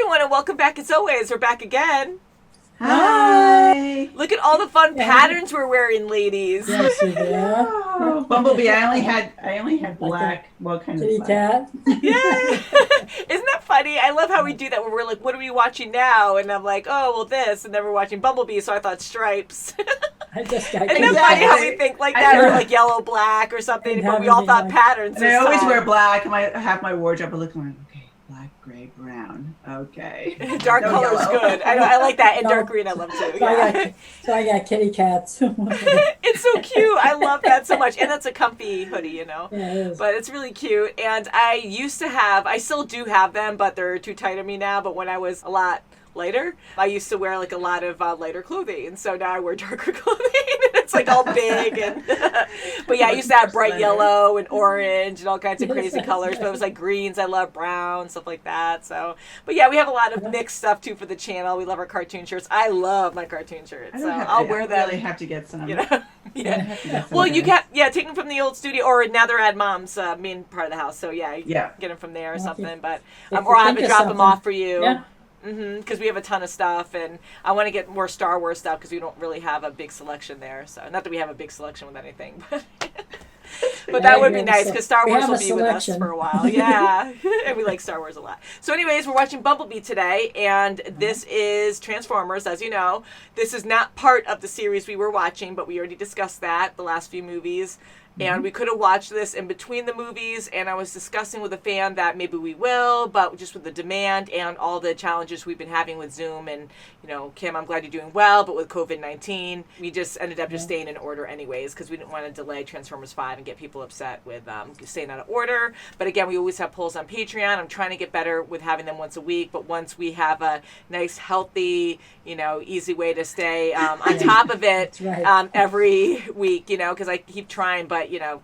everyone, and welcome back as always. We're back again. Hi. Look at all the fun patterns we're wearing, ladies. Yes, yeah. Oh, Bumblebee. I only had black. What kind Kitty of black? cat. Yeah. Isn't that funny? I love how we do that when we're like, what are we watching now? And I'm like, oh, well, this. And then we're watching Bumblebee, so I thought stripes. I just got Isn't that funny how we think like that? Or like yellow, black, or something. But we all thought patterns. And I always wear black. Half my wardrobe. I look like, okay, black, gray, brown. Okay. Dark color's good. I like that. And dark green I love too. Yeah. So I got kitty cats. It's so cute. I love that so much. And that's a comfy hoodie, you know. Yeah, it is. But it's really cute. And I still do have them, but they're too tight on me now. But when I was a lot lighter, I used to wear like a lot of lighter clothing, and so now I wear darker clothing. It's like all big and but yeah, I used to have bright yellow and orange and all kinds of crazy colors, but it was like greens. I love brown, stuff like that. So but yeah, we have a lot of mixed stuff too for the channel. We love our cartoon shirts. I love my cartoon shirts, so I'll wear them. I really have to get some. You know? Yeah. Well, you get take them from the old studio, or now they're at Mom's main part of the house. So yeah, get them from there or something. But or I'll have to drop them off for you. Yeah. Because we have a ton of stuff, and I want to get more Star Wars stuff because we don't really have a big selection there. So not that we have a big selection with anything, but that would be nice because Star Wars will be with us for a while. Yeah, and we like Star Wars a lot. So anyways, we're watching Bumblebee today, and this is Transformers, as you know. This is not part of the series we were watching, but we already discussed that, the last few movies. And we could have watched this in between the movies, and I was discussing with a fan that maybe we will, but just with the demand and all the challenges we've been having with Zoom, and, you know, Kim, I'm glad you're doing well, but with COVID-19, we just ended up just staying in order anyways, because we didn't want to delay Transformers 5 and get people upset with staying out of order. But again, we always have polls on Patreon. I'm trying to get better with having them once a week, but once we have a nice, healthy, you know, easy way to stay on top of it every week, you know, because I keep trying, but you know,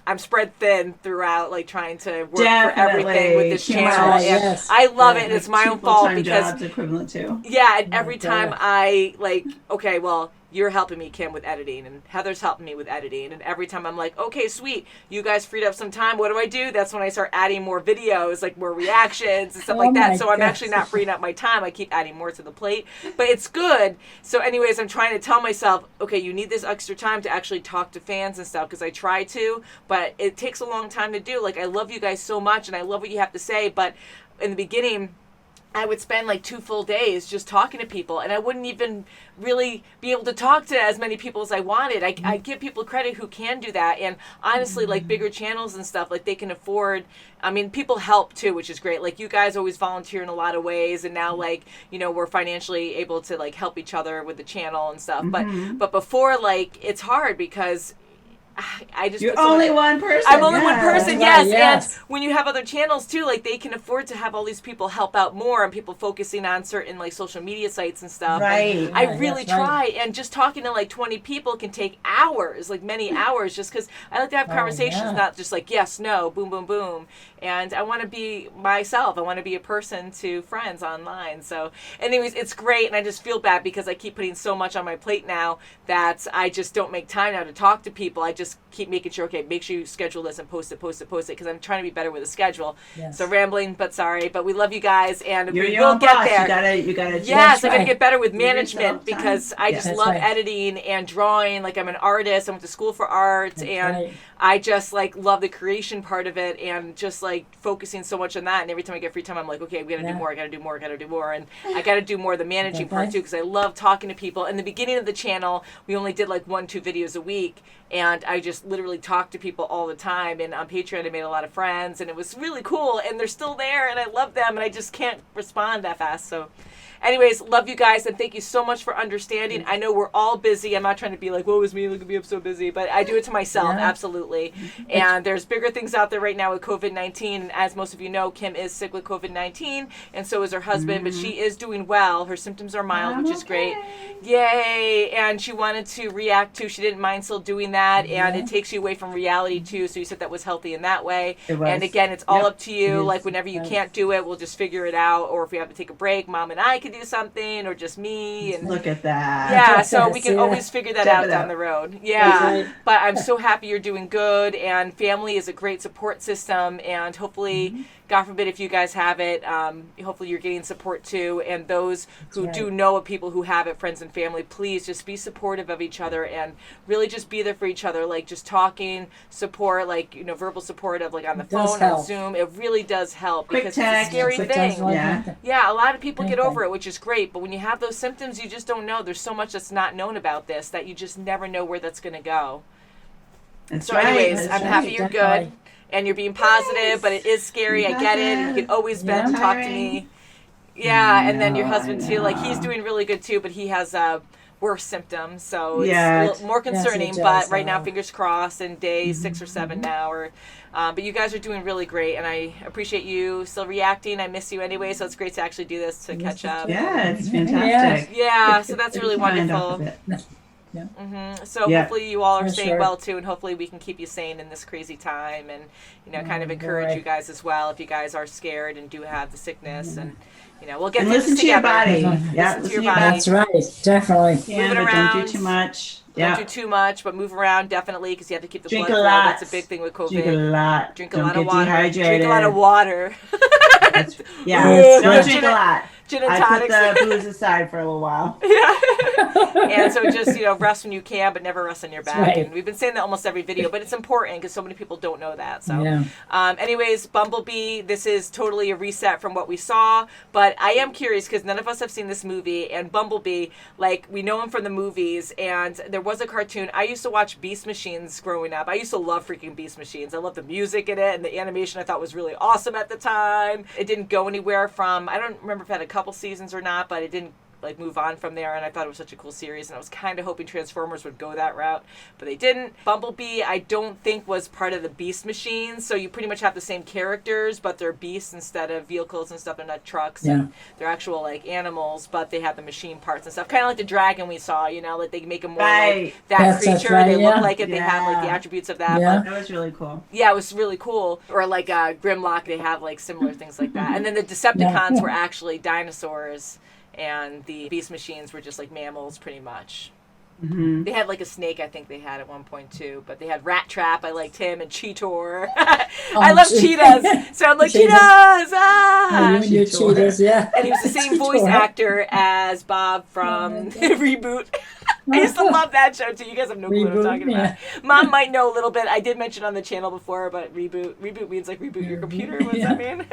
I'm spread thin throughout, like trying to work for everything with this channel. And I love it, and it's my own fault because jobs equivalent to. Yeah, and every time I like, okay, well, you're helping me, Kim, with editing, and Heather's helping me with editing, and every time I'm like, okay, sweet, you guys freed up some time, what do? That's when I start adding more videos, like more reactions and stuff like that. So I'm actually not freeing up my time. I keep adding more to the plate, but it's good. So anyways, I'm trying to tell myself, okay, you need this extra time to actually talk to fans and stuff, because I try to, but it takes a long time to do. Like, I love you guys so much, and I love what you have to say, but in the beginning, I would spend like 2 full days just talking to people, and I wouldn't even really be able to talk to as many people as I wanted. I give people credit who can do that, and honestly, like bigger channels and stuff, like they can afford, I mean, people help too, which is great. Like you guys always volunteer in a lot of ways, and now like, you know, we're financially able to like help each other with the channel and stuff. But before, like, it's hard because you're only one person. I'm only one person, yes. And when you have other channels too, like they can afford to have all these people help out more, and people focusing on certain like social media sites and stuff. Right. And I really try, and just talking to like 20 people can take hours, like many hours, just because I like to have conversations, not just like yes, no, boom, boom, boom. And I want to be myself. I want to be a person to friends online. So anyways, it's great, and I just feel bad because I keep putting so much on my plate now that I just don't make time now to talk to people. I just keep making sure, okay, make sure you schedule this and post it, because I'm trying to be better with the schedule. So rambling, but sorry. But we love you guys, and we will get there. You gotta yes, I gotta get better with management because I just love editing and drawing. Like I'm an artist. I went to school for art, and I just like love the creation part of it, and just like focusing so much on that. And every time I get free time, I'm like, okay, we gotta do more. I gotta do more. And I gotta do more of the managing part too, because I love talking to people. In the beginning of the channel, we only did like 1-2 videos a week, and I just literally talked to people all the time. And on Patreon, I made a lot of friends, and it was really cool. And they're still there, and I love them, and I just can't respond that fast. So anyways, love you guys, and thank you so much for understanding. I know we're all busy. I'm not trying to be like, woe is me, look at me, I'm so busy. But I do it to myself, absolutely. And there's bigger things out there right now with COVID-19. And as most of you know, Kim is sick with COVID-19, and so is her husband. But she is doing well. Her symptoms are mild, which is great. Yay! And she wanted to react to, she didn't mind still doing that. And it takes you away from reality, too. So you said that was healthy in that way. And again, it's all up to you. Like whenever you can't do it, we'll just figure it out. Or if we have to take a break, Mom and I can do something, or just me. And look at that. Yeah, so we can always figure that out down the road. Yeah, but I'm so happy you're doing good, and family is a great support system, and hopefully God forbid if you guys have it, hopefully you're getting support too. And those who do know of people who have it, friends and family, please just be supportive of each other and really just be there for each other. Like just talking support, like, you know, verbal support of like on the phone, on Zoom. It really does help because it's a scary thing. Yeah, a lot of people get over it, which is great. But when you have those symptoms, you just don't know. There's so much that's not known about this that you just never know where that's going to go. That's anyways, I'm happy you're good and you're being positive, but it is scary. I get it. You can always vent and talk to me. Yeah, and then your husband too. Like he's doing really good too, but he has worse symptoms, so it's a little more concerning. But right now, fingers crossed, and day 6 or 7 now. But you guys are doing really great, and I appreciate you still reacting. I miss you anyway, so it's great to actually do this to catch up. Yeah, it's fantastic. Yeah, so that's really wonderful. So hopefully you all are staying well too, and hopefully we can keep you sane in this crazy time, and you know, kind of encourage you guys as well if you guys are scared and do have the sickness, and you know, we'll get this listen together. To your body. Listen to your body. That's right, definitely. Yeah, move it around. Don't do too much. Don't do too much, but move around definitely because you have to keep the Drink blood flow. That's a big thing with COVID. Drink a lot. Drink a lot of water. Dehydrated. Drink a lot of water. Don't drink a lot. Gin and I tonics. put the booze aside for a little while. And so just, you know, rest when you can, but never rest on your back. And we've been saying that almost every video, but it's important because so many people don't know that. So anyways, BumbleBee, this is totally a reset from what we saw, but I am curious because none of us have seen this movie, and BumbleBee, like, we know him from the movies, and there was a cartoon. I used to watch Beast Machines growing up. I used to love freaking Beast Machines. I love the music in it, and the animation I thought was really awesome at the time. It didn't go anywhere from, I don't remember if it had a couple seasons or not, but it didn't like move on from there, and I thought it was such a cool series, and I was kind of hoping Transformers would go that route, but they didn't. BumbleBee I don't think was part of the Beast Machines, so you pretty much have the same characters, but they're beasts instead of vehicles and stuff. They're not trucks, and they're actual like animals, but they have the machine parts and stuff, kind of like the dragon we saw, you know, like they make them more like that creature. They look like it. They have like the attributes of that. But that was really cool. Yeah, it was really cool. Or like Grimlock, they have like similar things like that. And then the Decepticons were actually dinosaurs, and the Beast Machines were just like mammals pretty much. They had like a snake, I think they had at one point too, but they had Rat Trap. I liked him, and Cheetor. I love cheetahs. Sound like cheetahs. Cheetahs, yeah. And he was the same voice actor as Bob from Reboot. I used to love that show too. You guys have no clue what I'm talking about. Mom might know a little bit. I did mention on the channel before, but reboot means like reboot your computer. What does that mean?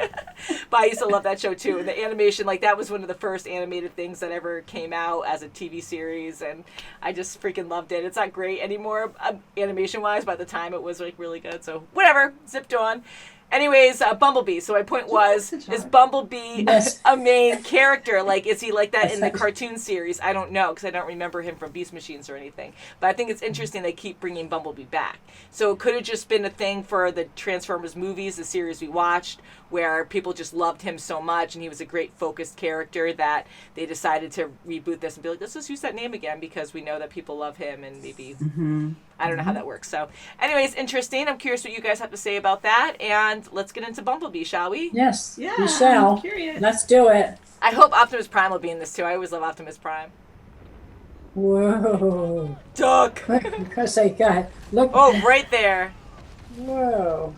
But I used to love that show too. And the animation, like that was one of the first animated things that ever came out as a TV series, and I just freaking loved it. It's not great anymore animation wise. By the time it was like really good. So whatever, zipped on. Anyways, BumbleBee. So my point was, is BumbleBee a main character? Like, is he like that in the cartoon series? I don't know, because I don't remember him from Beast Machines or anything. But I think it's interesting they keep bringing BumbleBee back. So it could have just been a thing for the Transformers movies, the series we watched, where people just loved him so much, and he was a great focused character that they decided to reboot this and be like, let's just use that name again because we know that people love him, and maybe... I don't know how that works. So anyways, interesting. I'm curious what you guys have to say about that. And let's get into BumbleBee, shall we? Yes, yeah, we shall. I'm curious. Let's do it. I hope Optimus Prime will be in this too. I always love Optimus Prime. Whoa. Duck. Because they got, look. Oh, right there. Whoa.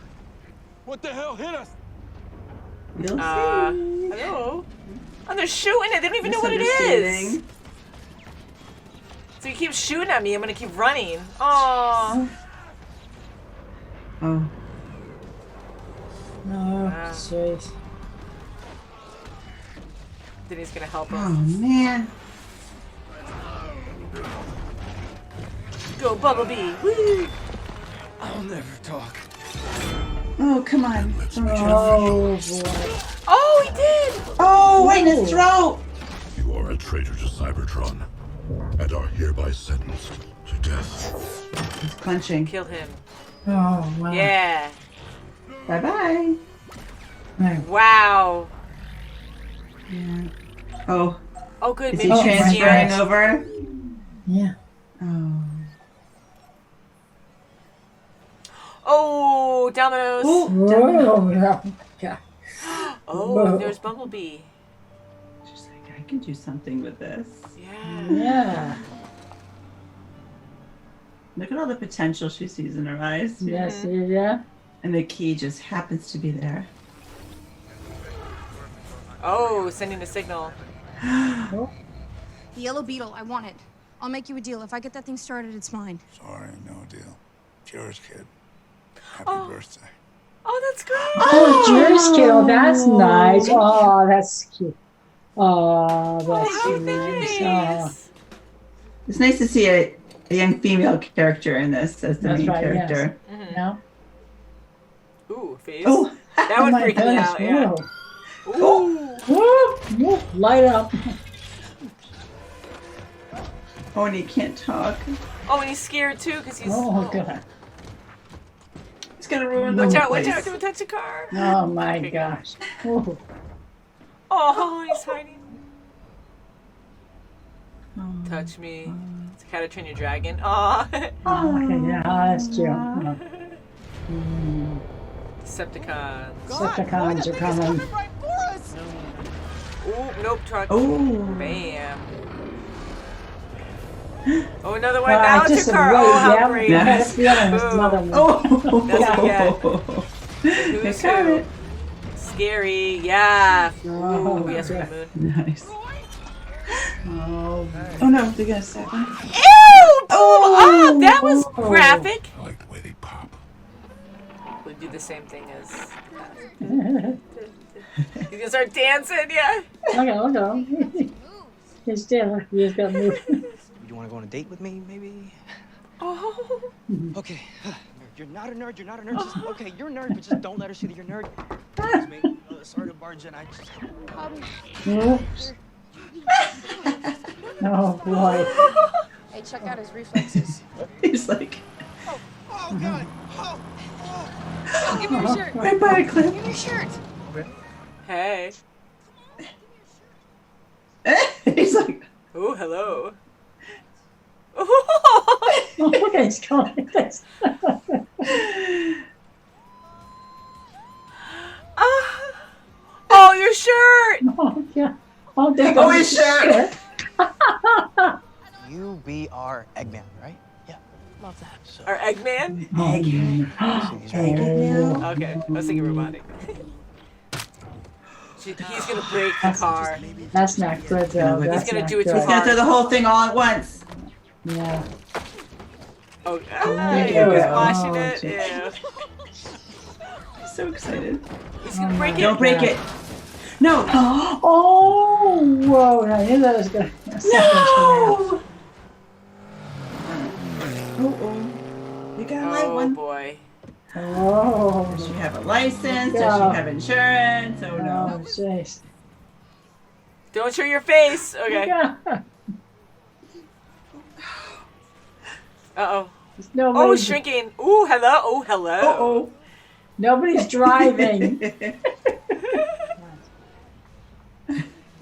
What the hell hit us? You'll see. Hello. Oh, they're shooting it. They don't even know what it is. So you keep shooting at me, I'm gonna keep running. Oh. Oh, jeez. Then he's gonna help us. Oh man. Go BumbleBee. Woo! I'll never talk. Oh, come on. Oh, boy. Oh, he did! Oh, right in his throat. You are a traitor to Cybertron and are hereby sentenced to death. He's clenching. Kill him. Oh, wow. Yeah. Bye-bye. Wow. Yeah. Oh. Oh, good. Is he Maybe transferring over? Yeah. Oh. Oh, Dominoes. Oh, Whoa. Yeah. Oh, Whoa. there's BumbleBee. She's like, I can do something with this. Yeah. Yeah. Look at all the potential she sees in her eyes. Yes, yeah. And the key just happens to be there. Oh, sending a signal. Oh, The yellow beetle, I want it. I'll make you a deal. If I get that thing started, it's mine. Sorry, no deal. It's yours, kid. Happy Oh. birthday. Oh, that's great. oh, yours, kid. That's nice. Oh, that's cute. Oh, that's Oh, nice. nice. It's nice to see a young female character in this as the That's main right, yes. character. No? Ooh, face. Oh, That Oh would my freak me goodness. out, yeah. Whoa. Ooh. Whoa. Whoa. Light up. oh, and he can't talk. Oh, and he's scared too because he's. Oh, God. He's gonna ruin the Watch whole out! Watch place. out! Don't touch the car. Oh, my gosh. Whoa. Oh, he's hiding. Oh. Touch me. It's How to Train Your Dragon. Aw. Oh, okay, yeah, that's cute. Oh. Mm. Decepticons. Decepticons are coming. Ooh, nope, truck. Oh. Bam. Oh, another one. Well, Now it's just your car. wait, Oh, how yeah, great. I had a feeling it's Boom. another one. Oh. That's They Who's got who? it. Scary. Yeah. Oh, Ooh, yes, yeah. Moon. Nice. Oh, Oh no, they're gonna step on. Ew! Oh, that was Oh. graphic. I like the way they pop. We'll do the same thing as. He's gonna start dancing, yeah. look at him. He's still, he's got moved. You want to go on a date with me, maybe? Oh. Okay. You're not a nerd. You're not a nerd. Just, okay, you're a nerd, but just don't let her see that you're a nerd. Excuse me. Sorry to barge in. I just. Oops. Oh, boy. Hey, check out his reflexes. He's like, Oh, God. Oh, give me your shirt. right by a cliff. Give me your shirt. Hey. He's like, Oh, hello. Oh, look at his going like this. Oh, your shirt. Oh, yeah. Oh, there oh, goes his shirt. You be our Eggman, right? Yeah. Love that. So, Our Eggman. he's right here. Okay, I was thinking robotic. He's gonna break the car. That's not good, though. He's That's gonna not do it good. too He's gonna throw the whole thing all at once. Yeah. Oh, Ew. he was washing Oh, it. geez. Ew. He's so excited. He's gonna break it. Don't break it. No. Oh, whoa. I knew that was going to No. Oh. You got a light Oh one. boy. Oh, Does she have a license? Does Yeah. she have insurance? Oh no. oh, jeez. Don't show your face. Okay. Yeah. Uh-oh. There's Oh, nobody, shrinking. Ooh, hello. Oh, hello. Oh nobody's driving.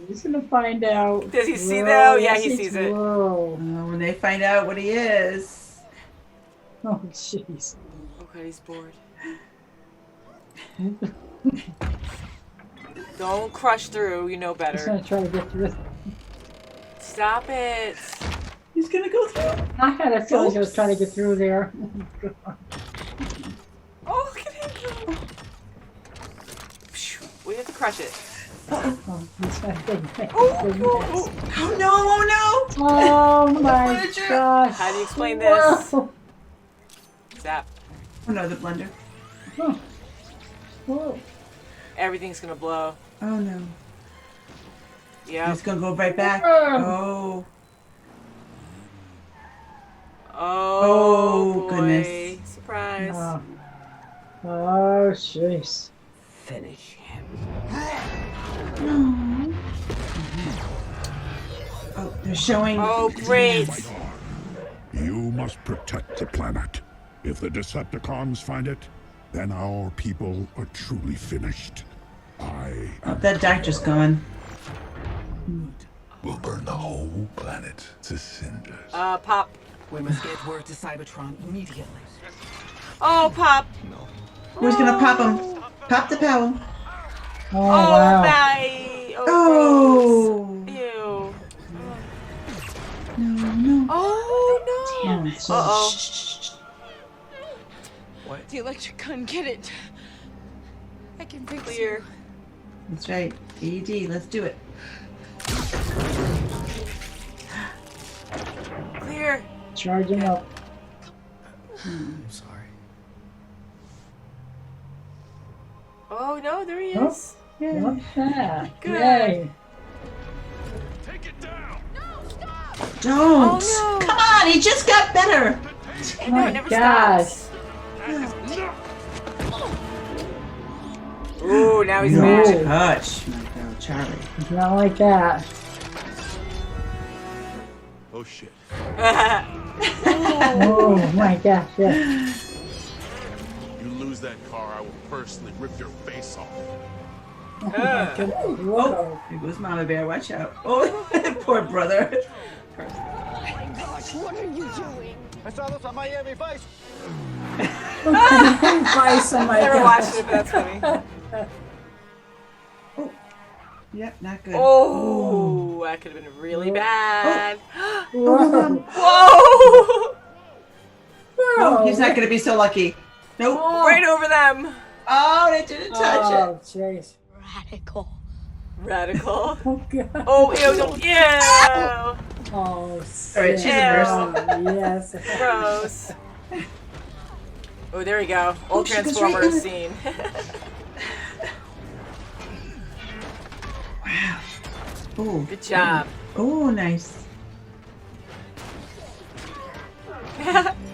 He's going to find out. Does he see Whoa, though? Yeah, yes, he sees it. Whoa. When they find out what he is. Oh, jeez. Oh, God, he's bored. Don't crush through. You know He's better. going to try to get through. Stop it. He's gonna go through. I had a feeling he was trying to get through there. Oh, look at him go. Phew, we have to crush it. Oh, he's got a big mess. Oh, Big oh, mess. oh. Oh no! Oh Oh my What a jerk. gosh. How do you explain this? Whoa. Zap. no! Oh no! The blender. Oh. Whoa. Everything's gonna blow. Oh no! Yeah. He's gonna go right back. Oh. Oh. Oh, Oh, boy. goodness. Surprise. Oh, oh jeez. Finish him. Oh, they're showing. Oh, great. You must protect the planet. If the Decepticons find it, then our people are truly finished. I Oh, that doctor's gone. will burn the whole planet to cinders. Pop. We must get word to Cybertron immediately. Oh, Pop. Who's gonna pop him? Pop the power. Oh, Oh, wow. bye. Oh. Gross. Ew. No. Oh, no. Damn, so- Uh-oh. The electric gun, get it. I can fix Clear. That's right. AED, let's do it. Clear. Charge him up. I'm sorry. Oh no, there he Oh. is. Not bad. Good. Yay. Don't. Oh, no. Come on, he just got better. I know, Oh it never gosh. stops. Ooh, now he's No. mad. Touch, my girl Charlie. It's not like that. Oh shit. Oh my gosh. Yeah. You lose that car, I will personally rip your face off. Whoa. Here goes Mama Bear, watch out. Oh, poor brother. What are you doing? I saw this on Miami Vice. Vice, oh my Never gosh. watched it, but that's funny. Yep, not good. Oh, that could have been really bad. Whoa. Whoa! Oh, he's not going to be so lucky. Nope. Right over them. Oh, they didn't touch Oh, jeez. Radical. Radical. Oh, God. Oh, ew, don't, ew. Oh, All right, she's a nurse. oh, yes. Gross. Oh, there we go. Old she goes Transformer right in. scene. Wow. Oh. Good job. Oh, nice.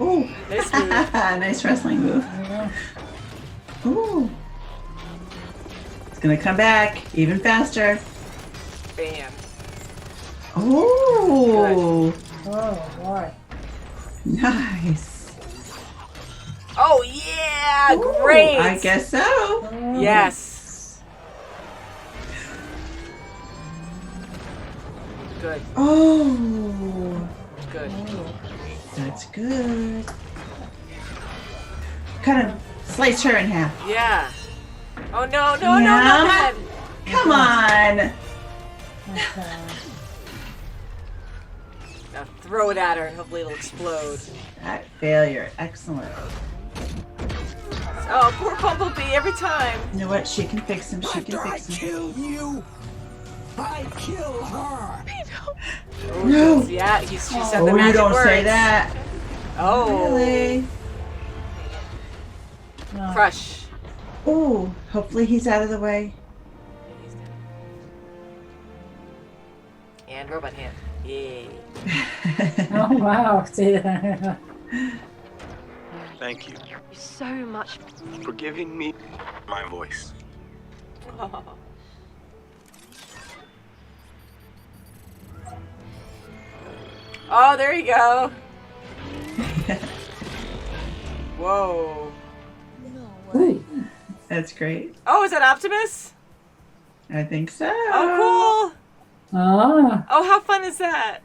Oh. Nice move. Nice wrestling move. Yeah. Ooh. It's going to come back even faster. Bam. Oh. Oh, boy. Nice. Oh, yeah. Ooh, Great. I guess so. Oh. Yes. Good. Oh. Good. That's good. Kind of slice her in half. Yeah. Oh, no, no, no, Yeah. not that. Come on. Okay. Now throw it at her and hopefully it'll explode. That failure. Excellent. Oh, poor Bumblebee every time. You know what? She can fix him. She can After I fix him. kill you, I kill her. Oh, No. yeah, she said Oh, the you magic don't words. say that. Oh. Really? No. Crush. Oh, hopefully he's out of the way. And robot hand. Yay. Oh, wow. See that? Thank you So much. for giving me my voice. Oh, there you go. Whoa. Ooh. That's great. Oh, is that Optimus? I think so. Oh, cool. Ah. Oh, how fun is that?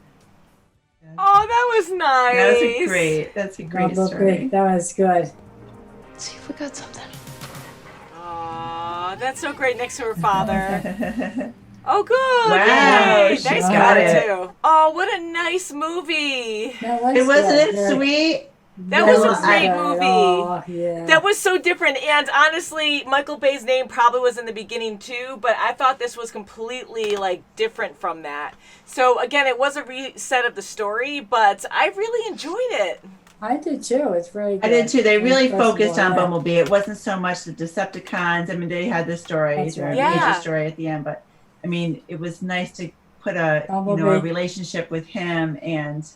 Oh, that was nice. That's a great Bumblebee. story. That was good. Let's see if we got something. Aw, that's so great next to her father. Oh, good. Wow, Yay. she Nice got got it. too. Oh, what a nice movie. That was It wasn't good. it sweet? That was a was great good. movie. Oh, yeah. That was so different, and honestly, Michael Bay's name probably was in the beginning too, but I thought this was completely like different from that. So again, it was a reset of the story, but I really enjoyed it. I did too. It's very good. I did too. They really First of focused all, on yeah. Bumblebee. It wasn't so much the Decepticons. I mean, they had the story, That's their right. Yeah. major story at the end, but I mean, it was nice to put a a Bumblebee. relationship with him and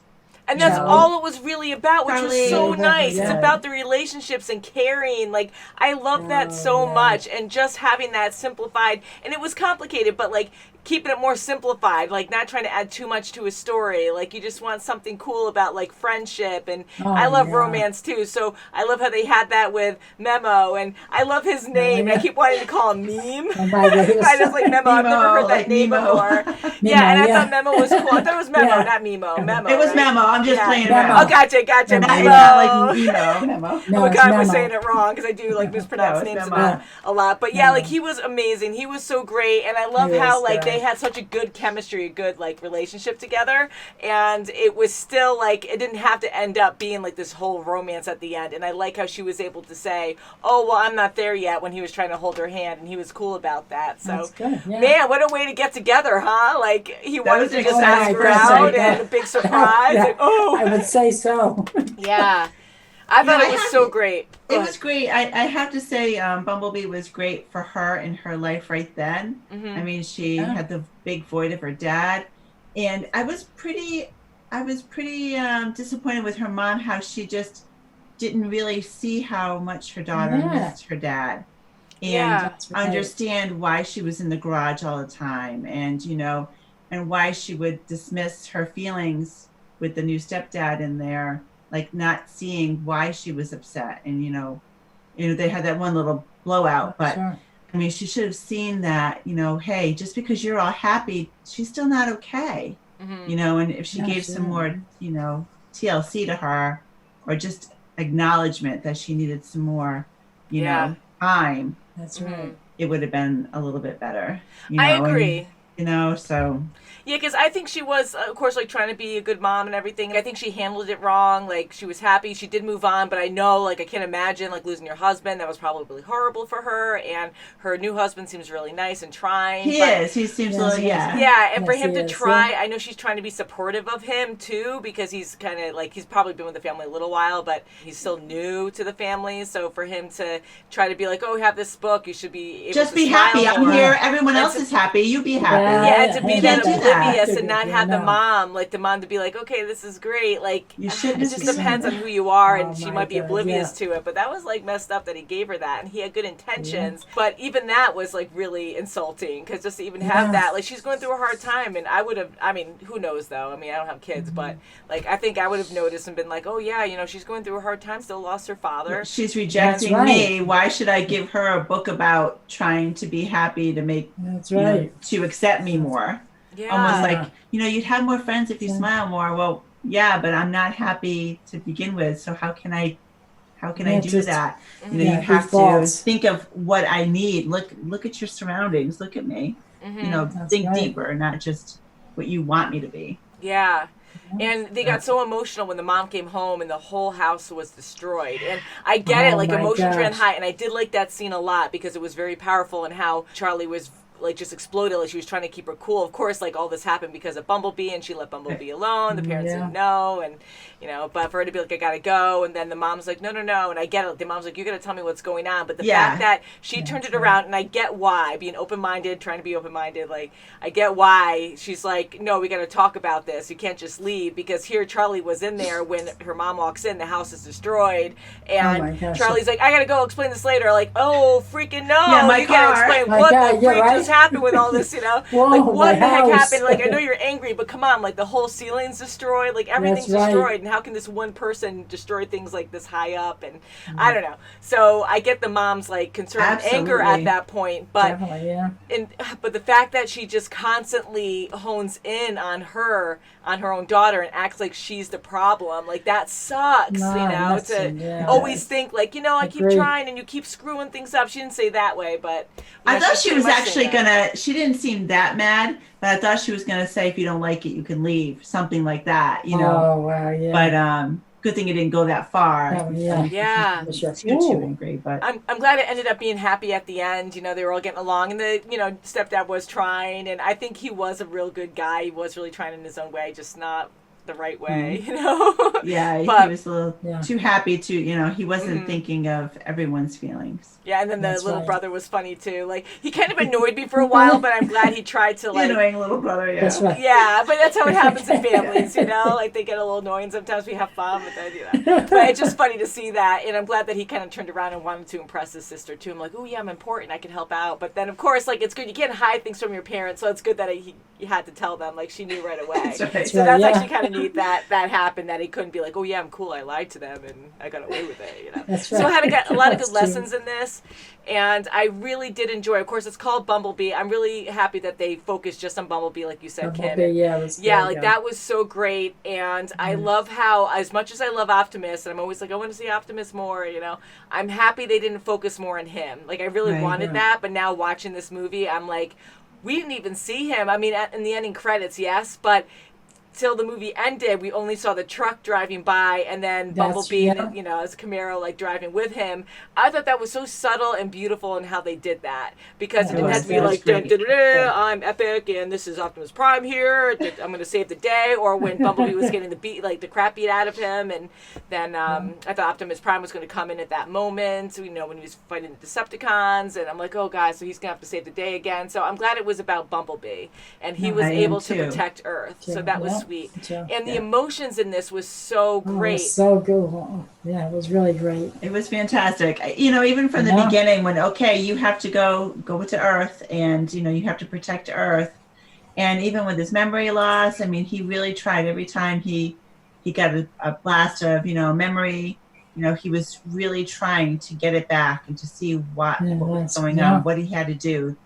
And that's Yeah. all it was really about, which was Charlie. so nice. It's Yeah. about the relationships and caring. Like, I love that so yeah. much. And just having that simplified, and it was complicated, but like keeping it more simplified, like not trying to add too much to a story. Like, you just want something cool about like friendship. And Oh, I love yeah. romance too. So I love how they had that with Memo. And I love his name. yeah. I keep wanting to call him Meme. Oh, my goodness. I just like Memo. I've never heard that like name Nemo. before. Yeah, and I yeah. thought Memo was cool. I thought it was Memo, Yeah. not Memo. Memo. it was right? Memo. I'm I'm just playing Memo. around. Oh, gotcha. Not Memo. like memo. No, Oh my it's God, we're Memo. saying it wrong because I do like mispronounce No, it's names Memo. a lot. But yeah, like he was amazing. He was so great, and I love He how was like good. they had such a good chemistry, a good like relationship together, and it was still like it didn't have to end up being like this whole romance at the end. And I like how she was able to say, "Oh well, I'm not there yet," when he was trying to hold her hand, and he was cool about that. So That's good. Yeah. man, what a way to get together, huh? Like he wanted was to an just exciting ask her first out, night, and a big surprise. Yeah, Like, oh, I would say so. yeah. I thought Yeah, it I was have so to- great. It was great. I have to say, Bumblebee was great for her in her life right then. I mean, she had the big void of her dad, and I was pretty disappointed with her mom, how she just didn't really see how much her daughter missed her dad, and Yeah. understand why she was in the garage all the time, and and why she would dismiss her feelings with the new stepdad in there, like not seeing why she was upset. And they had that one little blowout, but Sure. I mean, she should have seen that, hey, just because you're all happy, she's still not okay. And if she gave some more, TLC to her, or just acknowledgement that she needed some more, time, That's right. it would have been a little bit better. I agree. So Yeah, because I think she was, of course, like trying to be a good mom and everything. I think she handled it wrong. Like she was happy, she did move on, but I know, like I can't imagine like losing your husband. That was probably really horrible for her. And her new husband seems really nice and trying. He is. He seems a little, Yeah, and for Yes, him he to is, try, yeah. I know she's trying to be supportive of him too, because he's kind of like, he's probably been with the family a little while, but he's still new to the family. So for him to try to be like, oh, we have this book, you should be able just to be smile happy. I'm more. here. Everyone else is happy. You be happy. Yeah, and to be You that can't do that. oblivious and not have the No. mom, like the mom to be like, okay, this is great. Like, You it shouldn't just be depends on saying who you are, Oh and she my might be God, oblivious yeah. to it. But that was like messed up that he gave her that, and he had good intentions. But even that was like really insulting, because just to even have that, like she's going through a hard time, and I would have. I mean, who knows though? I mean, I don't have kids, but like I think I would have noticed and been like, oh yeah, she's going through a hard time. Still lost her father. She's rejecting That's right. me. Why should I give her a book about trying to be happy to make, That's you know, right. to accept me more? Yeah. Almost like, you'd have more friends if you smile more. Well, yeah, but I'm not happy to begin with. So how can I Yeah, do just- that? You yeah, have to defaults. think of what I need. Look at your surroundings. Look at me. That's Think right. deeper, not just what you want me to be. Yeah. And they got so emotional when the mom came home and the whole house was destroyed. And I get it, Oh like my emotions ran gosh. high. And I did like that scene a lot because it was very powerful, and how Charlie was like just exploded. Like she was trying to keep her cool. Of course, like all this happened because of Bumblebee, and she let Bumblebee alone. The parents Yeah. didn't know, and but for her to be like, I gotta go, and then the mom's like, no, and I get it. The mom's like, you gotta tell me what's going on. But the fact that she turned it around, and I get why, being open-minded, trying to be open-minded, like I get why she's like, no, we gotta talk about this. You can't just leave, because here Charlie was in there when her mom walks in, the house is destroyed, and my gosh. Charlie's like, I gotta go explain this later. Like, oh freaking no, Yeah, my you gotta car. explain My what God, the yeah, freak right? just happened with all this, Whoa, like what my the heck house. happened? Like I know you're angry, but come on, like the whole ceiling's destroyed, like everything's That's right. destroyed, and how can this one person destroy things like this high up? And I don't know. So I get the mom's like concern and anger at Absolutely. that point, but Definitely, yeah. but the fact that she just constantly hones in on her own daughter and acts like she's the problem, like that sucks. No, To listen, yeah. always think like, I keep Agreed. trying and you keep screwing things up. She didn't say that way, but I thought she's she pretty was much actually saying that. gonna. She didn't seem that mad, but I thought she was gonna say, if you don't like it, you can leave, something like that. Oh, wow, yeah. But good thing it didn't go that far. Oh, yeah. Yeah. Sure. It's good too angry, but I'm glad it ended up being happy at the end. They were all getting along, and the stepdad was trying, and I think he was a real good guy. He was really trying in his own way, just not the right way, yeah, But- he was a little Yeah. too happy to. He wasn't thinking of everyone's feelings. Yeah, and then the That's little right. brother was funny too. Like he kind of annoyed me for a while, but I'm glad he tried to like. Annoying little brother, yeah. That's right. Yeah, but that's how it happens in families, Like they get a little annoying sometimes. We have fun, but but it's just funny to see that, and I'm glad that he kind of turned around and wanted to impress his sister too. I'm like, oh yeah, I'm important. I can help out. But then of course, like it's good. You can't hide things from your parents, so it's good that he had to tell them. Like she knew right away. That's right. So that's Yeah. actually kind of underneath that happened, that he couldn't be like, oh yeah, I'm cool, I lied to them and I got away with it, you know. That's right. So I had a lot of good That's lessons in this, and I really did enjoy. Of course, it's called BumbleBee. I'm really happy that they focused just on BumbleBee, like you said, Kim. Yeah, it was like that was so great, and I love how, as much as I love Optimus, and I'm always like, I want to see Optimus more, you know, I'm happy they didn't focus more on him. Like, I really wanted that, but now watching this movie, I'm like, we didn't even see him. I mean, in the ending credits, yes, but till the movie ended, we only saw the truck driving by, and then Bumblebee, and, you know, as Camaro, like, driving with him. I thought that was so subtle and beautiful in how they did that, because it didn't have to be like, dun, dun, dun, dun, I'm epic, and this is Optimus Prime here, I'm going to save the day, or when Bumblebee was getting the crap beat out of him, and then I thought Optimus Prime was going to come in at that moment, you know, when he was fighting the Decepticons, and I'm like, oh, guys, so he's going to have to save the day again. So I'm glad it was about Bumblebee, and he was able to protect Earth, so that was sweet. And the emotions in this was so great. It was so good. Yeah, it was really great. It was fantastic. You know, even from the beginning, when you have to go to Earth, and you know, you have to protect Earth, and even with his memory loss, I mean, he really tried. Every time he got a blast of, you know, memory, you know, he was really trying to get it back and to see what was going on, what he had to do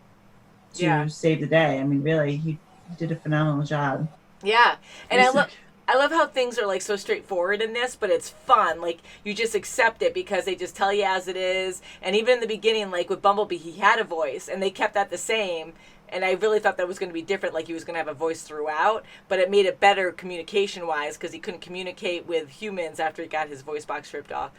to save the day. I mean, really, he did a phenomenal job. Yeah, and I love how things are like so straightforward in this, but it's fun. Like, you just accept it because they just tell you as it is. And even in the beginning, like with Bumblebee, he had a voice, and they kept that the same. And I really thought that was going to be different, like he was going to have a voice throughout, but it made it better communication-wise because he couldn't communicate with humans after he got his voice box ripped out.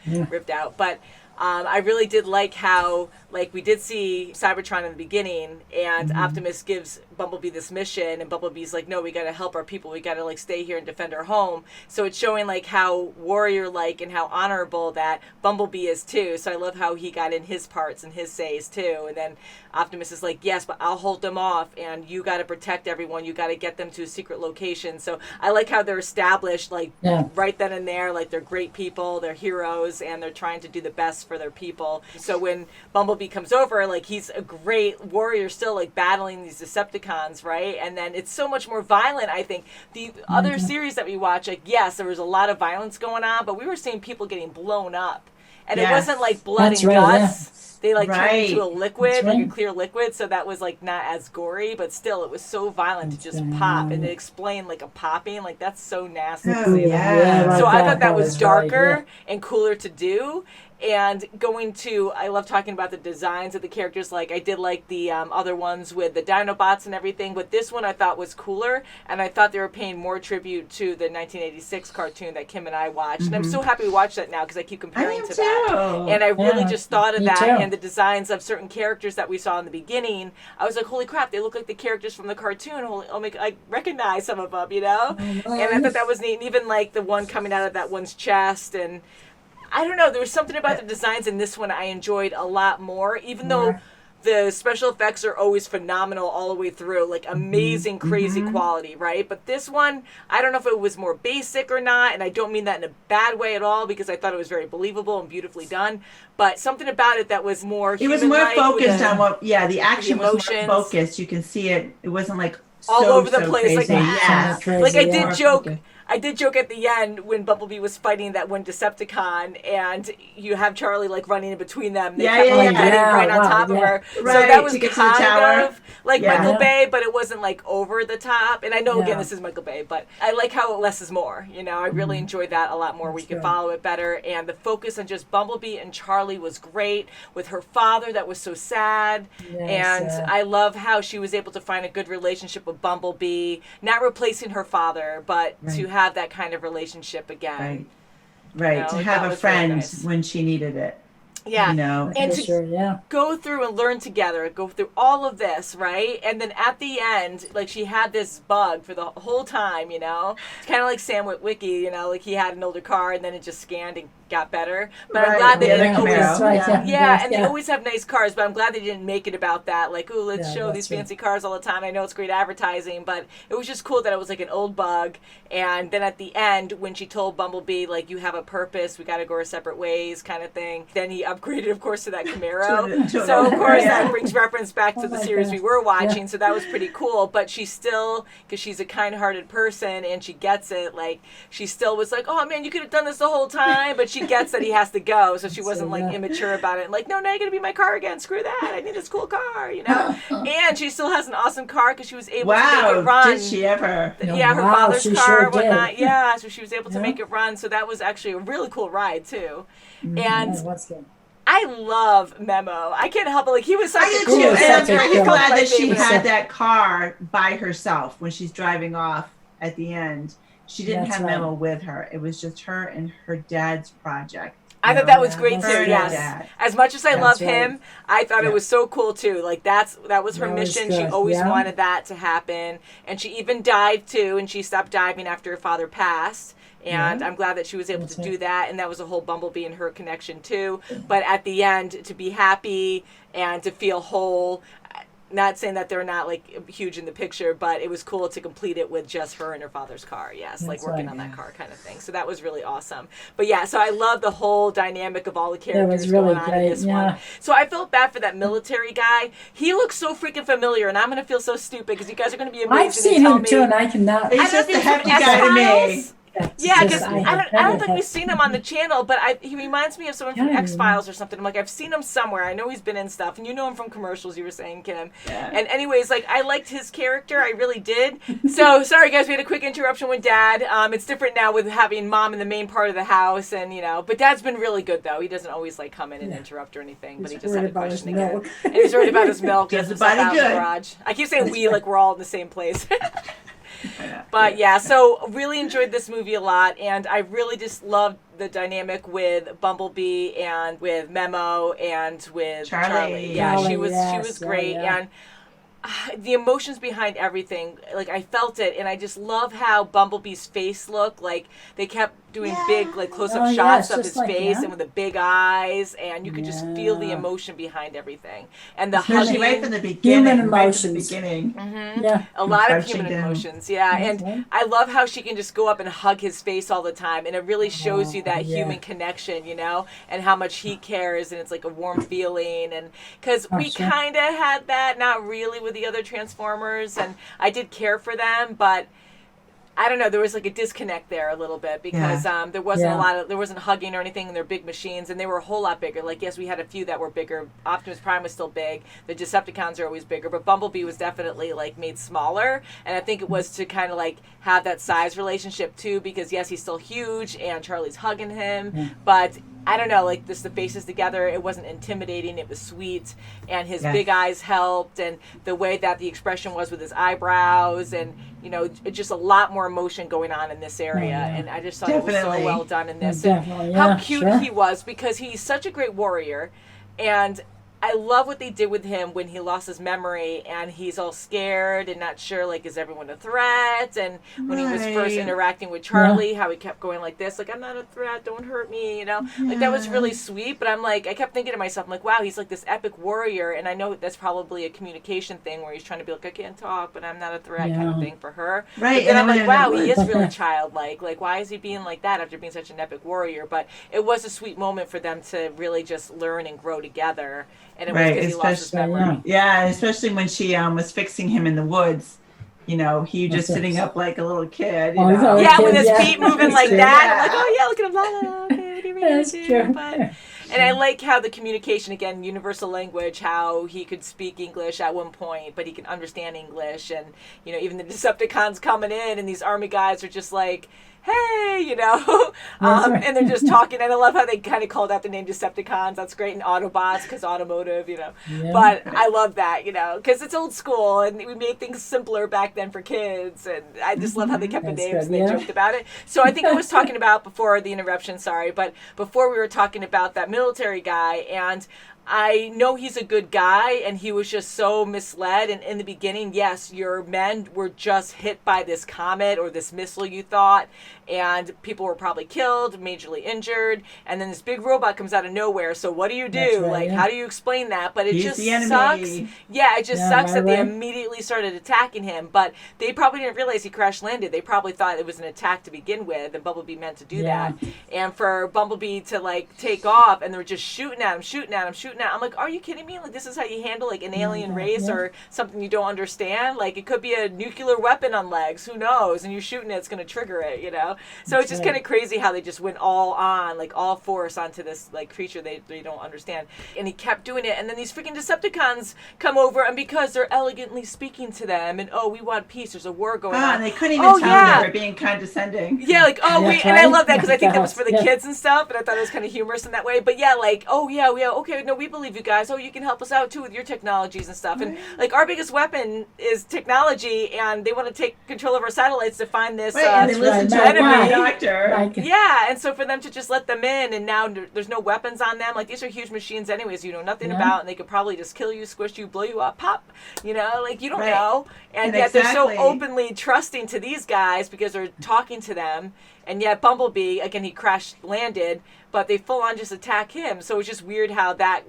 But I really did like how, like, we did see Cybertron in the beginning, and Optimus gives Bumblebee this mission, and Bumblebee's like, no, we got to help our people. We got to, like, stay here and defend our home. So it's showing, like, how warrior-like and how honorable that Bumblebee is, too. So I love how he got in his parts and his says, too. And then Optimus is like, yes, but I'll hold them off, and you got to protect everyone. You got to get them to a secret location. So I like how they're established, like, right then and there, like, they're great people, they're heroes, and they're trying to do the best for their people. So when Bumblebee comes over, like, he's a great warrior still, like, battling these Decepticons, right? And then it's so much more violent, I think. The other series that we watch, like, yes, there was a lot of violence going on, but we were seeing people getting blown up. And it wasn't like blood and guts. They like turned into a liquid, like a clear liquid, so that was like not as gory, but still it was so violent to just pop. And they explained like a popping, like that's so nasty to see that. So I thought that was darker and cooler to do. And going to, I love talking about the designs of the characters. Like, I did like the other ones with the Dinobots and everything, but this one I thought was cooler, and I thought they were paying more tribute to the 1986 cartoon that Kim and I watched. And I'm so happy we watched that now because I keep comparing to that. And I really just thought of that, and the designs of certain characters that we saw in the beginning. I was like, holy crap, they look like the characters from the cartoon. I recognize some of them, you know? And I thought that was neat. And even like the one coming out of that one's chest, and I don't know, there was something about the designs in this one I enjoyed a lot more, even though the special effects are always phenomenal all the way through, like amazing, crazy quality, right? But this one, I don't know if it was more basic or not, and I don't mean that in a bad way at all, because I thought it was very believable and beautifully done, but something about it that was more It was more focused on what, the action was more focused. You can see it. It wasn't like all over the place, crazy. Like I did joke. I did joke at the end when Bumblebee was fighting that one Decepticon, and you have Charlie like running in between them. They kept getting right on top of her. Right, so that was kind of like Michael Bay, but it wasn't like over the top. And I know again this is Michael Bay, but I like how less is more. You know, I really enjoyed that a lot more. We could follow it better, and the focus on just Bumblebee and Charlie was great. With her father, that was so sad, and I love how she was able to find a good relationship with Bumblebee, not replacing her father, but to have that kind of relationship again. Right. You know, to have a friend when she needed it. Yeah. You know, and to go through and learn together, go through all of this, right? And then at the end, like she had this bug for the whole time, you know? It's kind of like Sam Witwicky, you know, like he had an older car and then it just scanned and got better. But I'm glad they didn't always. That's right, And they always have nice cars, but I'm glad they didn't make it about that. Like, ooh, let's show these fancy cars all the time. I know it's great advertising, but it was just cool that it was like an old bug. And then at the end, when she told Bumblebee, like, you have a purpose, we got to go our separate ways kind of thing, then he upgraded, of course, to that Camaro. So, of course, that brings reference back to the series we were watching. So that was pretty cool. But she still, because she's a kind-hearted person and she gets it, like, she still was like, oh, man, you could have done this the whole time. But she gets that he has to go. So she wasn't, like, immature about it. And like, no, now you're going to be my car again. Screw that. I need this cool car, you know? And she still has an awesome car because she was able to make it run. Did she ever? Yeah, her father's car and whatnot. Yeah, so she was able to make it run. So that was actually a really cool ride, too. And I love Memo. I can't help it. Like, he was such a cool and I'm very glad that she had that car by herself when she's driving off at the end. She didn't have Memo with her. It was just her and her dad's project. I thought that was great too. Yes, as much as I love him, I thought it was so cool too. Like that was her mission. She always wanted that to happen, and she even dived too. And she stopped diving after her father passed. And I'm glad that she was able to do that. And that was a whole Bumblebee and her connection too. But at the end, to be happy and to feel whole. Not saying that they're not like huge in the picture, but it was cool to complete it with just her and her father's car. Yes, like working on that car kind of thing. So that was really awesome. But yeah, so I love the whole dynamic of all the characters going on in this one. So I felt bad for that military guy. He looks so freaking familiar, and I'm gonna feel so stupid because you guys are gonna be amazed. I've seen him too, and I cannot. He's just a happy guy to me. Yeah, because I don't think we've seen him on the channel, but he reminds me of someone from X-Files or something. I'm like, I've seen him somewhere. I know he's been in stuff, and you know him from commercials, you were saying, Kim. Yeah. And anyways, like, I liked his character. I really did. So, sorry, guys, we had a quick interruption with Dad. It's different now with having Mom in the main part of the house, and, you know, but Dad's been really good, though. He doesn't always, like, come in and interrupt or anything, but he just had a question again. And he's worried about his milk. He has stuff out in the garage. I keep saying we, like we're all in the same place. But yeah, so really enjoyed this movie a lot, and I really just loved the dynamic with Bumblebee and with Memo and with Charlie. Yeah, she was great, and the emotions behind everything, like I felt it, and I just love how Bumblebee's face looked. Like they kept doing big, like close-up shots of his face and with the big eyes, and you could just feel the emotion behind everything. And the hugging, right from the beginning, human emotions. A lot of human emotions. And I love how she can just go up and hug his face all the time, and it really shows you that human connection, you know, and how much he cares, and it's like a warm feeling. And because we kind of had that, not really with the other Transformers, and I did care for them, but I don't know, there was like a disconnect there a little bit because there wasn't there wasn't hugging or anything, and they're big machines, and they were a whole lot bigger. Like, yes, we had a few that were bigger. Optimus Prime was still big. The Decepticons are always bigger, but Bumblebee was definitely like made smaller, and I think it was to kind of like have that size relationship too, because yes, he's still huge, and Charlie's hugging him, but I don't know, like just the faces together, it wasn't intimidating, it was sweet, and his big eyes helped, and the way that the expression was with his eyebrows, and you know, just a lot more emotion going on in this area, and I just thought it was so well done in this. And how cute he was, because he's such a great warrior, and I love what they did with him when he lost his memory and he's all scared and not sure, like, is everyone a threat? And when he was first interacting with Charlie, how he kept going like this, like, I'm not a threat, don't hurt me, you know? Like, that was really sweet, but I'm like, I kept thinking to myself, I'm like, wow, he's like this epic warrior, and I know that's probably a communication thing where he's trying to be like, I can't talk, but I'm not a threat kind of thing for her. Right. But then I'm like, wow, he is really childlike. Like, why is he being like that after being such an epic warrior? But it was a sweet moment for them to really just learn and grow together. And it was because he lost his memory. Yeah, especially when she was fixing him in the woods. You know, he just sitting up like a little kid. You know? Yeah, with his feet moving like that. I'm like, oh yeah, look at him. Blah, blah, blah. Okay, what do you mean to do? But, and I like how the communication, again, universal language, how he could speak English at one point, but he can understand English. And, you know, even the Decepticons coming in and these army guys are just like, hey, you know, and they're just talking. And I love how they kind of called out the name Decepticons. That's great. And Autobots, because automotive, you know. But I love that, you know, because it's old school, and we made things simpler back then for kids. And I just love how they kept the names and they joked about it. So I think I was talking about before the interruption, sorry, but before we were talking about that military guy, and I know he's a good guy, and he was just so misled. And in the beginning, yes, your men were just hit by this comet or this missile, you thought, and people were probably killed, majorly injured. And then this big robot comes out of nowhere. So what do you do? Right, how do you explain that? But it He's just the enemy. sucks. Yeah, it just sucks that they right. immediately started attacking him. But they probably didn't realize he crash landed. They probably thought it was an attack to begin with, and Bumblebee meant to do that. And for Bumblebee to take off, and they're just shooting at him. I'm like, are you kidding me? Like, this is how you handle an alien race or something you don't understand? Like, it could be a nuclear weapon on legs, who knows? And you're shooting it, it's going to trigger it, So it's just kind of crazy how they just went all all force onto this creature they don't understand. And he kept doing it, and then these freaking Decepticons come over, and because they're elegantly speaking to them, and we want peace, there's a war going on. And they couldn't even tell they were being condescending. Yeah, and I love that because I think that was for the kids and stuff, and I thought it was kind of humorous in that way. But yeah, okay, no, we believe you guys. Oh, you can help us out too with your technologies and stuff. And our biggest weapon is technology, and they want to take control of our satellites to find this and they listen to enemy. Doctor. Yeah, and so for them to just let them in, and now there's no weapons on them. Like, these are huge machines anyways you know nothing about, and they could probably just kill you, squish you, blow you up, pop. You don't know. And yet they're so openly trusting to these guys because they're talking to them. And yet Bumblebee, again, he crash landed, but they full on just attack him. So it's just weird how that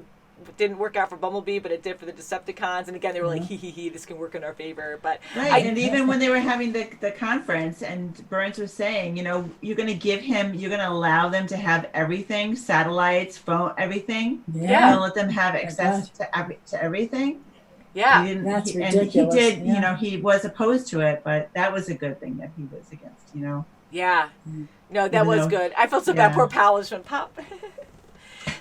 didn't work out for Bumblebee, but it did for the Decepticons. And again, they were like, hee, this can work in our favor. But and even when they were having the conference, and Burns was saying, you're going to allow them to have everything, satellites, phone, everything. You're going to let them have access to everything. Yeah, that's ridiculous. And he did, he was opposed to it, but that was a good thing that he was against, Yeah. No, that was good. I felt so bad. Poor Pal just went pop.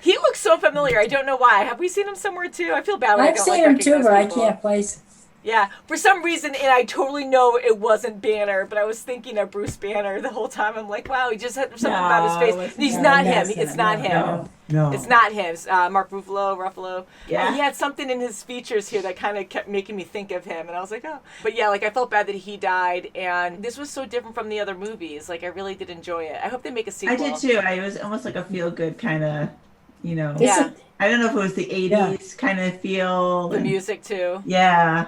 He looks so familiar. I don't know why. Have we seen him somewhere too? I feel bad when I don't seen him too, but people. I can't place. Yeah, for some reason, and I totally know it wasn't Banner, but I was thinking of Bruce Banner the whole time. I'm like, wow, he just had something about his face. He's not him. It's not him. No. It's not him. Mark Ruffalo. Yeah. He had something in his features here that kind of kept making me think of him, and I was like, oh. But yeah, I felt bad that he died, and this was so different from the other movies. I really did enjoy it. I hope they make a sequel. I did too. It was almost like a feel-good kind of, Yeah. I don't know if it was the 80s kind of feel. The music too. Yeah.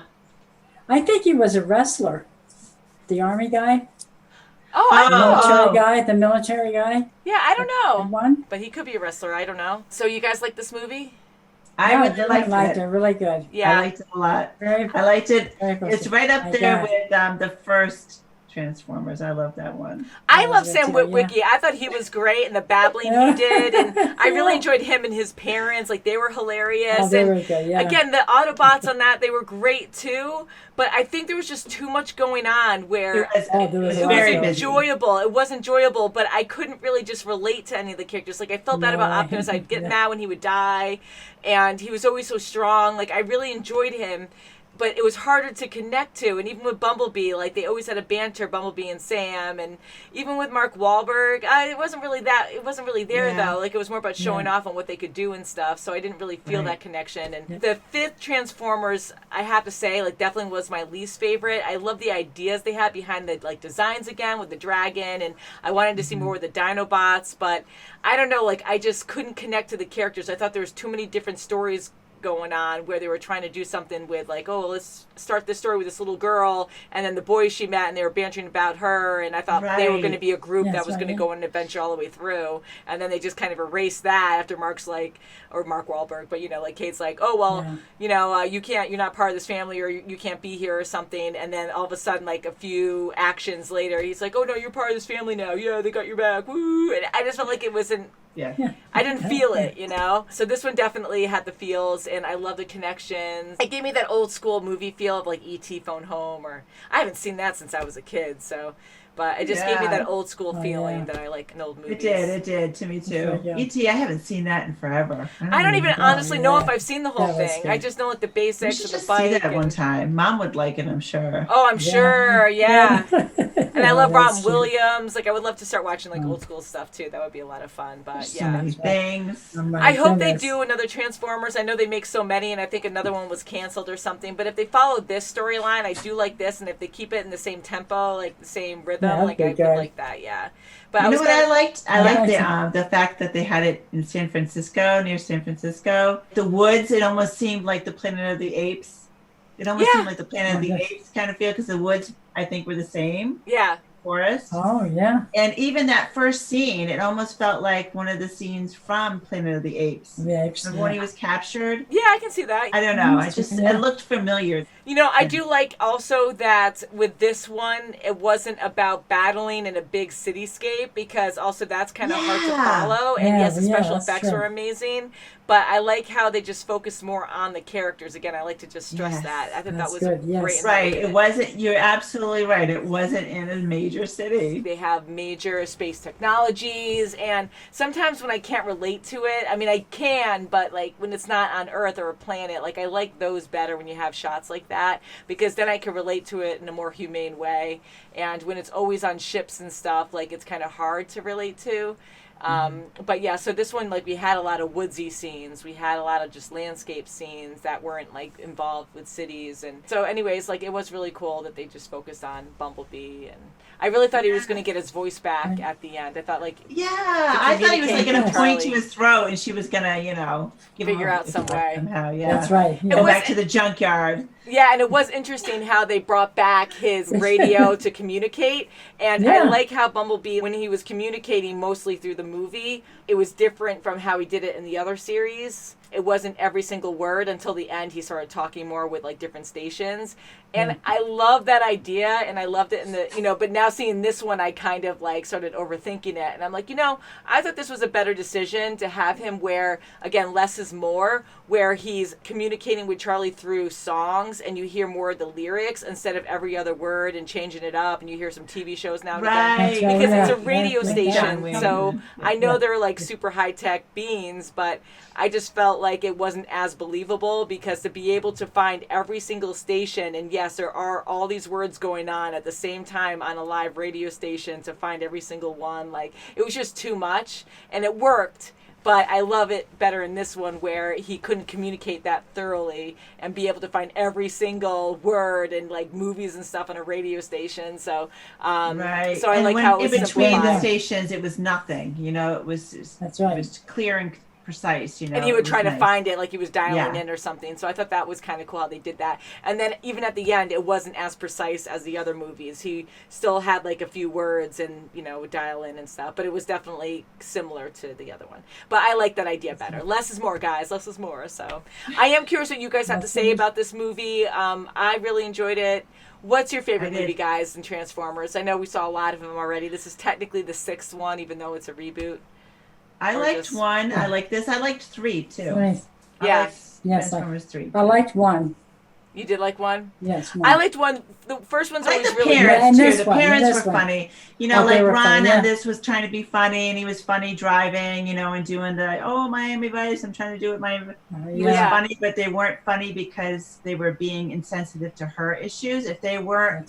I think he was a wrestler. The army guy. Oh, I know. The military guy. Yeah, I don't know. One. But he could be a wrestler. I don't know. So you guys like this movie? I really liked it. Really good. Yeah. I liked it a lot. I liked it. Very It's right up there with the first Transformers. I love that one. I love Sam Witwicky. I thought he was great, and the babbling he did, and I really enjoyed him and his parents. They were hilarious. Oh, they were good, yeah. Again, the Autobots on that, they were great too. But I think there was just too much going on where it was very enjoyable. It was enjoyable, but I couldn't really just relate to any of the characters. I felt bad about Optimus. I'd get mad when he would die, and he was always so strong. I really enjoyed him. But it was harder to connect to, and even with Bumblebee, they always had a banter, Bumblebee and Sam, and even with Mark Wahlberg, it wasn't really there though. It was more about showing off on what they could do and stuff. So I didn't really feel that connection. And the fifth Transformers, I have to say, definitely was my least favorite. I love the ideas they had behind the designs again with the dragon, and I wanted to see more of the Dinobots, but I don't know, I just couldn't connect to the characters. I thought there was too many different stories going on where they were trying to do something with let's start this story with this little girl and then the boys she met, and they were bantering about her, and I thought they were going to be a group that was going to go on an adventure all the way through, and then they just kind of erased that after Mark Wahlberg, but Kate's oh well, you're not part of this family, or you can't be here or something, and then all of a sudden a few actions later he's oh no, you're part of this family now, they got your back, woo, and I just felt like it wasn't I didn't feel it, So this one definitely had the feels, and I love the connections. It gave me that old school movie feel of E.T. Phone Home, or I haven't seen that since I was a kid, so. But it just gave me that old school feeling that I like in old movies. It did to me too. E.T., I haven't seen that in forever. I don't even honestly know if I've seen the whole thing. I just know the basics of the bike. See that one time. Mom would like it, I'm sure. Oh, I'm sure, yeah. And I love Robin Williams. I would love to start watching old school stuff too. That would be a lot of fun. But so many things. I hope they do another Transformers. I know they make so many, and I think another one was canceled or something. But if they follow this storyline, I do like this, and if they keep it in the same tempo, the same rhythm, that'd Like be I would good. like that, yeah. But You know what I liked? I Yeah. liked the fact that they had it in San Francisco, near San Francisco. The woods, it almost seemed like the Planet of the Apes. It almost Yeah. seemed like the Planet of the Apes kind of feel, because the woods, I think, were the same Yeah. forest. Oh, yeah. And even that first scene, it almost felt like one of the scenes from Planet of the Apes. The apes. Remember when he was captured? Yeah, I can see that. I don't know. It looked familiar. You know, I do like also that with this one, it wasn't about battling in a big cityscape, because also that's kind of hard to follow. And yes, the special effects were amazing, but I like how they just focused more on the characters. Again, I like to just stress that. I think that was great. Right. It wasn't, you're absolutely right. It wasn't in a major city. They have major space technologies, and sometimes when I can't relate to it, I mean, I can, but like when it's not on Earth or a planet, like I like those better when you have shots like that, because then I can relate to it in a more humane way. And when it's always on ships and stuff, like it's kind of hard to relate to. But yeah, so this one, like we had a lot of woodsy scenes. We had a lot of just landscape scenes that weren't like involved with cities. And so anyways, like it was really cool that they just focused on Bumblebee. And I really thought he was going to get his voice back at the end. I thought like, I thought he was like going to point to his throat and she was going to, you know, figure out some way. Somehow, yeah. That's right. Yeah. Go back to the junkyard. Yeah, and it was interesting how they brought back his radio to communicate. And I like how Bumblebee, when he was communicating mostly through the movie, it was different from how he did it in the other series. It wasn't every single word until the end. He started talking more with like different stations. And I love that idea, and I loved it in the, you know, but now seeing this one, I kind of like started overthinking it. And I'm like, you know, I thought this was a better decision to have him where, again, less is more, where he's communicating with Charlie through songs and you hear more of the lyrics instead of every other word and changing it up, and you hear some TV shows now and again. Because it's a radio station, so I know they're like super high-tech beings, but I just felt like it wasn't as believable, because to be able to find every single station, and yes, there are all these words going on at the same time on a live radio station, to find every single one, like it was just too much, and it worked. But I love it better in this one, where he couldn't communicate that thoroughly and be able to find every single word and like movies and stuff on a radio station. So, so I like how it was in between simplified. the stations, it was nothing. You know, it was it was clear and precise. You know, and he would try to nice. find it like he was dialing in or something. So I thought that was kind of cool how they did that. And then even at the end, it wasn't as precise as the other movies. He still had like a few words and, you know, would dial in and stuff. But it was definitely similar to the other one. But I like that idea better. Less is more, guys. Less is more. So I am curious what you guys have to say about this movie. I really enjoyed it. What's your favorite movie, guys, in Transformers? I know we saw a lot of them already. This is technically the 6th one, even though it's a reboot. I liked 1. I like this. I liked 3 too. Right. Transformers 3. I liked 1. You did like 1? Yes. 1. I liked 1. The first one's always really good. Too. The parents were funny. You know, Oh, like Ron funny, on this was trying to be funny, and he was funny driving, you know, and doing the, Miami Vice, I'm trying to do it Miami. He was funny, but they weren't funny because they were being insensitive to her issues. If they were,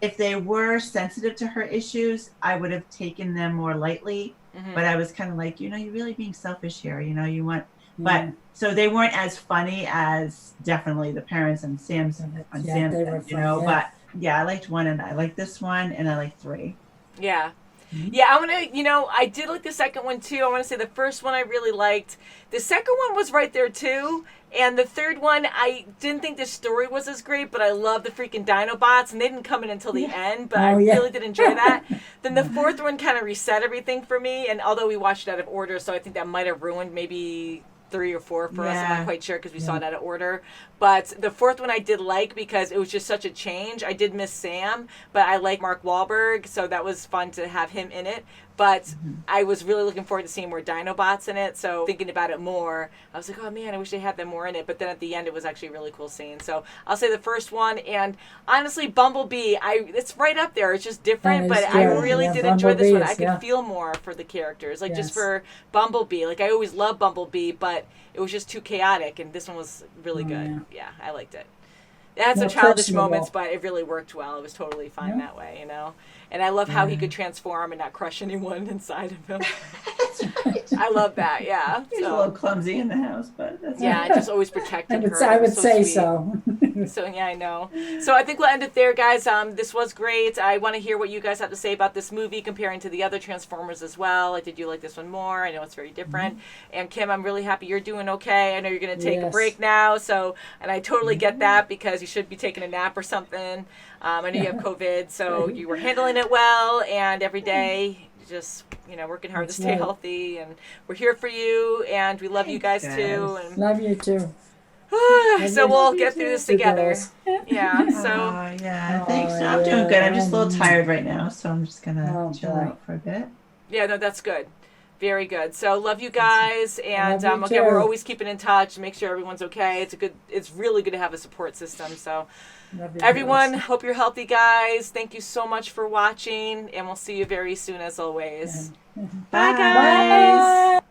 if they were sensitive to her issues, I would have taken them more lightly. But I was kind of like, you know, you're really being selfish here. You know, you want, but so they weren't as funny as definitely the parents and Sam's on Sam's, you know. But yeah, I liked 1, and I liked this one, and I liked 3. Yeah. Yeah, I'm going to, you know, I did like the second one too. I want to say the first one I really liked. The second one was right there too. And the third one, I didn't think the story was as great, but I love the freaking Dinobots, and they didn't come in until the end, but I really did enjoy that. Then the fourth one kind of reset everything for me, and although we watched it out of order, so I think that might have ruined maybe 3 or 4 for us. I'm not quite sure because we saw it out of order. But the fourth one I did like because it was just such a change. I did miss Sam, but I like Mark Wahlberg, so that was fun to have him in it. But I was really looking forward to seeing more Dinobots in it, so thinking about it more, I was like, oh man, I wish they had them more in it. But then at the end, it was actually a really cool scene. So I'll say the first one, and honestly, Bumblebee, it's right up there. It's just different, but I really did enjoy this one. I could feel more for the characters, like just for Bumblebee. Like I always loved Bumblebee, but it was just too chaotic, and this one was really good. Yeah, I liked it. It had some childish moments, but it really worked well. It was totally fine that way, you know? And I love how he could transform and not crush anyone inside of him. I love that, yeah. He's a little clumsy in the house, but that's I just always protected her. I would say so. So yeah, I know. So I think we'll end it there, guys. This was great. I want to hear what you guys have to say about this movie comparing to the other Transformers as well. Like, did you like this one more? I know it's very different. And Kim, I'm really happy you're doing okay. I know you're going to take a break now. So, and I totally get that because you should be taking a nap or something. I know you have COVID, so you were handling it well, and every day just working hard to stay healthy, and we're here for you, and we love you guys too. And love you too. So we'll get through this together. Yeah. So thanks. I'm doing good. I'm just a little tired right now, so I'm just gonna chill out for a bit. Yeah, no, that's good. Very good. So love you guys, and Love you again, we're too. always keeping in touch, make sure everyone's okay. It's really good to have a support system. So everyone, hope you're healthy, guys. Thank you so much for watching, and we'll see you very soon as always. Bye, guys. Bye.